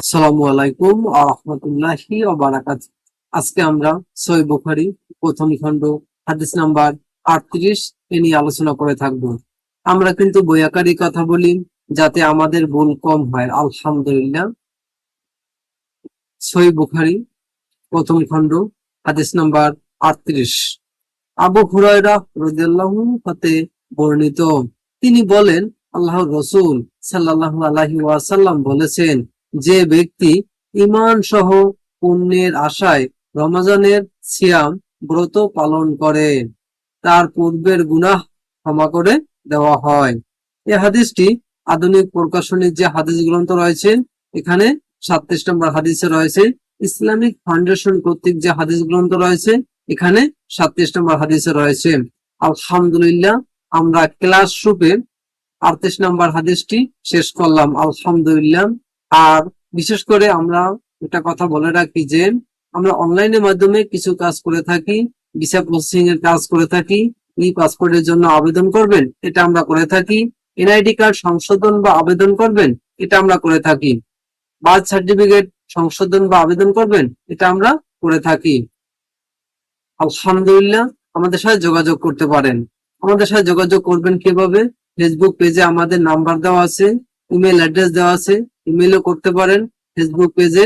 আসসালামু আলাইকুম ওয়া রাহমাতুল্লাহি ওয়া বারাকাতুহু। আজকে আমরা সহিহ বুখারী প্রথম খণ্ড হাদিস নাম্বার 38 এ নিয়ে আলোচনা করে থাকব। আমরা কিন্তু বইয়াকারী কথা বলি যাতে আমাদের ভুল কম হয়, আলহামদুলিল্লাহ। সহিহ বুখারী প্রথম খণ্ড হাদিস নাম্বার 38। আবু হুরায়রা রাদিয়াল্লাহু হতে বর্ণিত, তিনি বলেন, আল্লাহর রাসূল সাল্লাল্লাহু আলাইহি ওয়াসাল্লাম বলেছেন, যে ব্যক্তি ঈমান সহ পুণ্যের আশায় রমজানের সিয়াম ব্রত পালন করে, তার পূর্বের গুনাহ ক্ষমা করে দেওয়া হয়। এই হাদিসটি আধুনিক প্রকাশনীর যে হাদিস গ্রন্থ রয়েছে, এখানে 37 নম্বর হাদিসে রয়েছে। ইসলামিক ফাউন্ডেশন কর্তৃক যে হাদিস গ্রন্থ রয়েছে, এখানে 37 নম্বর হাদিসে রয়েছে। আলহামদুলিল্লাহ, আমরা ক্লাস রূপে 38 নম্বর হাদিসটি শেষ করলাম, আলহামদুলিল্লাহ। আর বিশেষ করে আমরা একটা কথা বলে রাখি যে আমরা অনলাইনের মাধ্যমে কিছু কাজ করে থাকি, ভিসা প্রসেসিং এর কাজ করে থাকি, ই পাসপোর্টের জন্য আবেদন করবেন, এটা আমরা করে থাকি। এনআইডি কার্ড সংশোধন বা আবেদন করবেন, এটা আমরা করে থাকি। বার্থ সার্টিফিকেট সংশোধন বা আবেদন করবেন, এটা আমরা করে থাকি। আলহামদুলিল্লাহ, আমাদের সাথে যোগাযোগ করতে পারেন। আমাদের সাথে যোগাযোগ করবেন কিভাবে? ফেসবুক পেজে আমাদের নাম্বার দেওয়া আছে, ইমেল অ্যাড্রেস দেওয়া আছে, ইমেলও করতে পারেন। ফেসবুক পেজে